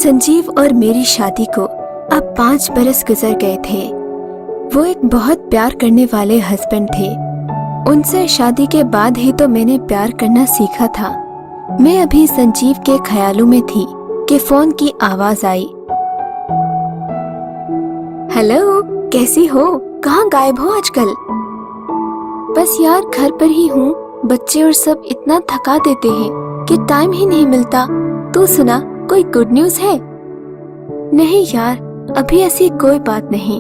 संजीव और मेरी शादी को अब 5 बरस गुजर गए थे। वो एक बहुत प्यार करने वाले हस्बैंड थे। उनसे शादी के बाद ही तो मैंने प्यार करना सीखा था। मैं अभी संजीव के ख्यालों में थी कि फोन की आवाज आई। हेलो, कैसी हो? कहाँ गायब हो आजकल? बस यार, घर पर ही हूँ। बच्चे और सब इतना थका देते हैं कि टाइम ही नहीं मिलता। तू सुना, कोई गुड न्यूज़ है? नहीं यार, अभी ऐसी कोई बात नहीं।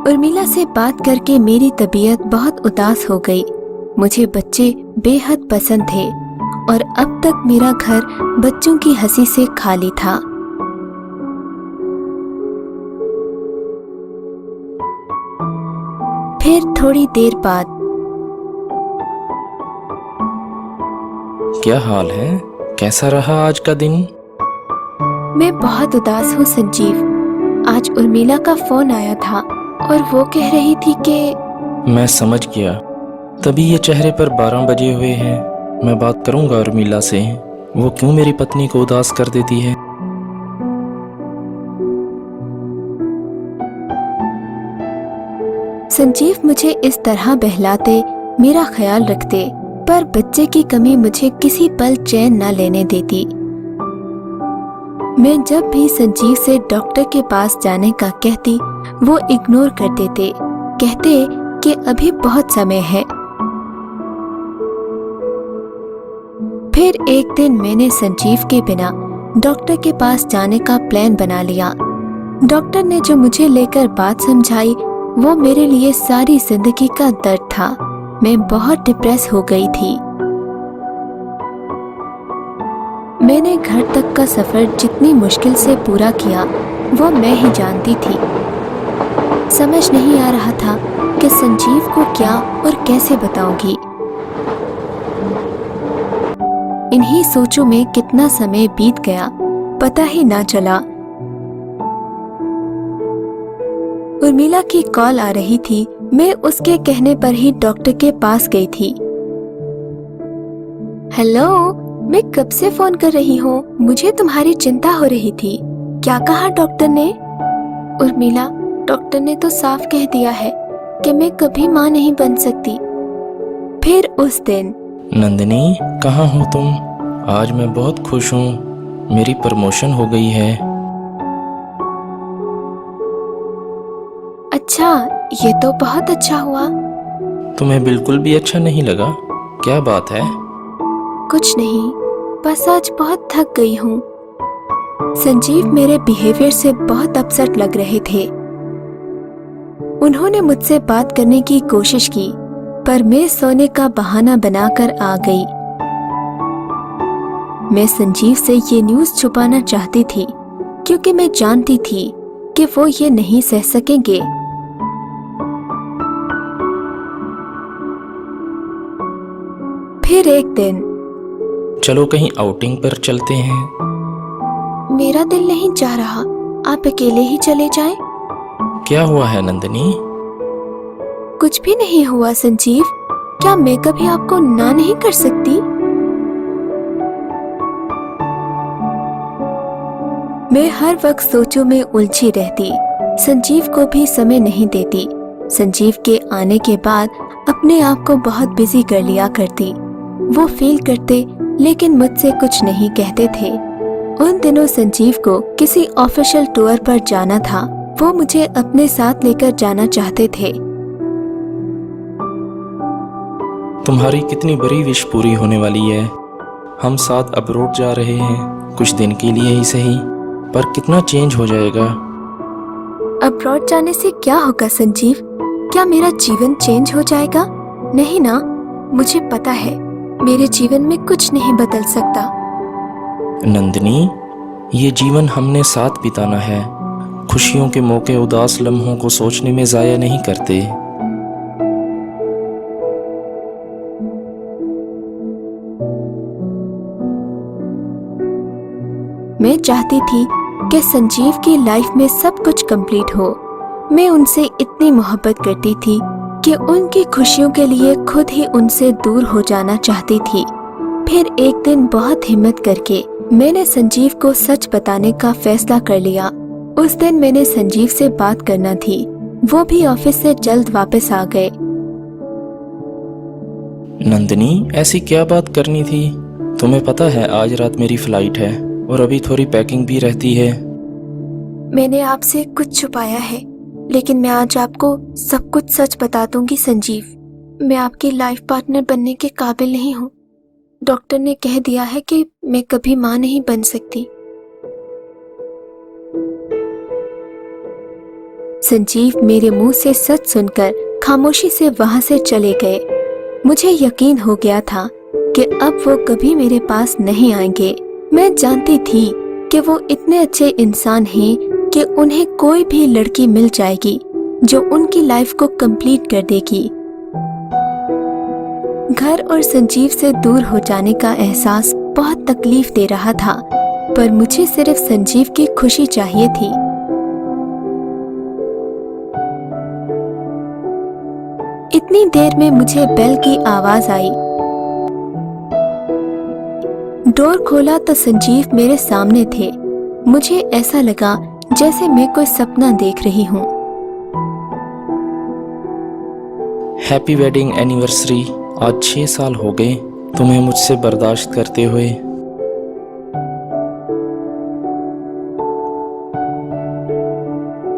उर्मिला से बात करके मेरी तबीयत बहुत उदास हो गई। मुझे बच्चे बेहद पसंद थे और अब तक मेरा घर बच्चों की हंसी से खाली था। फिर थोड़ी देर बाद, क्या हाल है? कैसा रहा आज का दिन? मैं बहुत उदास हूँ संजीव। आज उर्मिला का फोन आया था और वो कह रही थी कि मैं समझ गया, तभी ये चेहरे पर 12 बजे हुए हैं। मैं बात करूंगा उर्मिला से। वो क्यों मेरी पत्नी को उदास कर देती है? संजीव मुझे इस तरह बहलाते, मेरा ख्याल रखते, पर बच्चे की कमी मुझे किसी पल चैन न लेने देती। मैं जब भी संजीव से डॉक्टर के पास जाने का कहती, वो इग्नोर कर देते, कहते कि अभी बहुत समय है। फिर एक दिन मैंने संजीव के बिना डॉक्टर के पास जाने का प्लान बना लिया। डॉक्टर ने जो मुझे लेकर बात समझाई, वो मेरे लिए सारी जिंदगी का दर्द था। मैं बहुत डिप्रेस हो गई थी। मैंने घर तक का सफर जितनी मुश्किल से पूरा किया, वो मैं ही जानती थी। समझ नहीं आ रहा था कि संजीव को क्या और कैसे बताऊंगी। इन्हीं सोचों में कितना समय बीत गया, पता ही ना चला। उर्मिला की कॉल आ रही थी। मैं उसके कहने पर ही डॉक्टर के पास गई थी। हेलो, मैं कब से फोन कर रही हूँ। मुझे तुम्हारी चिंता हो रही थी। क्या कहा डॉक्टर ने? उर्मिला, डॉक्टर ने तो साफ कह दिया है कि मैं कभी माँ नहीं बन सकती। फिर उस दिन, नंदिनी, कहाँ हो तुम? आज मैं बहुत खुश हूँ, मेरी प्रमोशन हो गई है। अच्छा, ये तो बहुत अच्छा हुआ। तुम्हें बिल्कुल भी अच्छा नहीं लगा? क्या बात है? कुछ नहीं, बस आज बहुत थक गई हूँ। संजीव मेरे बिहेवियर से बहुत अपसेट लग रहे थे। उन्होंने मुझसे बात करने की कोशिश की, पर मैं सोने का बहाना बनाकर आ गई। मैं संजीव से ये न्यूज़ छुपाना चाहती थी, क्योंकि मैं जानती थी कि वो ये नहीं सह सकेंगे। फिर एक दिन, चलो कहीं आउटिंग पर चलते हैं। मेरा दिल नहीं चाह रहा, आप अकेले ही चले जाएं। क्या हुआ है नंदिनी? कुछ भी नहीं हुआ संजीव। क्या मैं कभी आपको ना नहीं कर सकती? मैं हर वक्त सोचों में उलझी रहती, संजीव को भी समय नहीं देती। संजीव के आने के बाद अपने आप को बहुत बिजी कर लिया करती। वो फील करते, लेकिन मुझसे कुछ नहीं कहते थे। उन दिनों संजीव को किसी ऑफिशियल टूर पर जाना था। वो मुझे अपने साथ लेकर जाना चाहते थे। तुम्हारी कितनी बड़ी विश पूरी होने वाली है। हम साथ अब्रॉड जा रहे हैं, कुछ दिन के लिए ही सही, पर कितना चेंज हो जाएगा। अब्रॉड जाने से क्या होगा संजीव? क्या मेरा जीवन चेंज हो जाएगा? नहीं ना, मुझे पता है मेरे जीवन में कुछ नहीं बदल सकता। नंदिनी, ये जीवन हमने साथ बिताना है। खुशियों के मौके उदास लम्हों को सोचने में जाया नहीं करते। मैं चाहती थी कि संजीव की लाइफ में सब कुछ कंप्लीट हो। मैं उनसे इतनी मोहब्बत करती थी कि उनकी खुशियों के लिए खुद ही उनसे दूर हो जाना चाहती थी। फिर एक दिन बहुत हिम्मत करके मैंने संजीव को सच बताने का फैसला कर लिया। उस दिन मैंने संजीव से बात करना थी। वो भी ऑफिस से जल्द वापस आ गए। नंदिनी, ऐसी क्या बात करनी थी? तुम्हें पता है आज रात मेरी फ्लाइट है और अभी थोड़ी पैकिंग भी रहती है। मैंने आपसे कुछ छुपाया है, लेकिन मैं आज आपको सब कुछ सच बता दूंगी संजीव। मैं आपकी लाइफ पार्टनर बनने के काबिल नहीं हूँ। डॉक्टर ने कह दिया है कि मैं कभी माँ नहीं बन सकती। संजीव मेरे मुंह से सच सुनकर खामोशी से वहां से चले गए। मुझे यकीन हो गया था कि अब वो कभी मेरे पास नहीं आएंगे। मैं जानती थी कि वो इतने अच्छे इंसान हैं कि उन्हें कोई भी लड़की मिल जाएगी जो उनकी लाइफ को कंप्लीट कर देगी। घर और संजीव से दूर हो जाने का एहसास बहुत तकलीफ दे रहा था, पर मुझे सिर्फ संजीव की खुशी चाहिए थी। इतनी देर में मुझे बेल की आवाज आई। डोर खोला तो संजीव मेरे सामने थे। मुझे ऐसा लगा जैसे मैं कोई सपना देख रही हूँ। Happy wedding anniversary. आज 6 साल हो गए तुम्हें मुझसे बर्दाश्त करते हुए।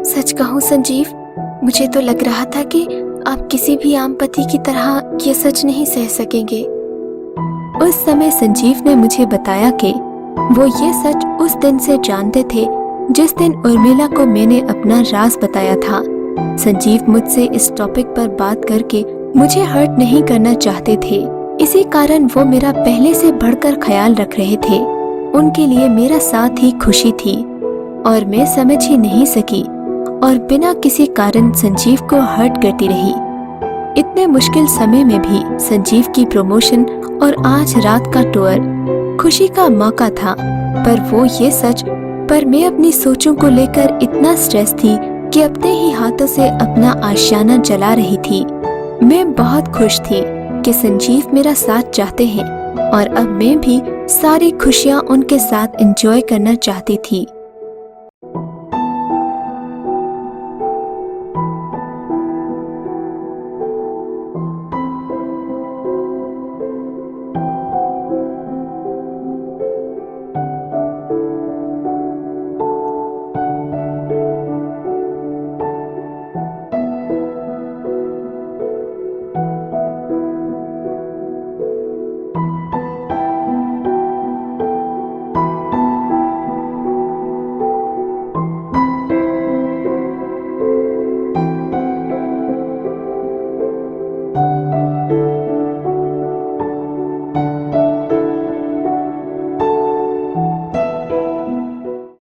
सच कहूँ संजीव, मुझे तो लग रहा था कि आप किसी भी आम पति की तरह ये सच नहीं सह सकेंगे। उस समय संजीव ने मुझे बताया कि वो ये सच उस दिन से जानते थे जिस दिन उर्मिला को मैंने अपना राज बताया था। संजीव मुझसे इस टॉपिक पर बात करके मुझे हर्ट नहीं करना चाहते थे, इसी कारण वो मेरा पहले से बढ़कर ख्याल रख रहे थे। उनके लिए मेरा साथ ही खुशी थी और मैं समझ ही नहीं सकी और बिना किसी कारण संजीव को हर्ट करती रही। इतने मुश्किल समय में भी संजीव की प्रमोशन और आज रात का टूर खुशी का मौका था, पर वो ये सच। पर मैं अपनी सोचों को लेकर इतना स्ट्रेस थी कि अपने ही हाथों से अपना आशियाना जला रही थी। मैं बहुत खुश थी कि संजीव मेरा साथ चाहते हैं और अब मैं भी सारी खुशियाँ उनके साथ एंजॉय करना चाहती थी।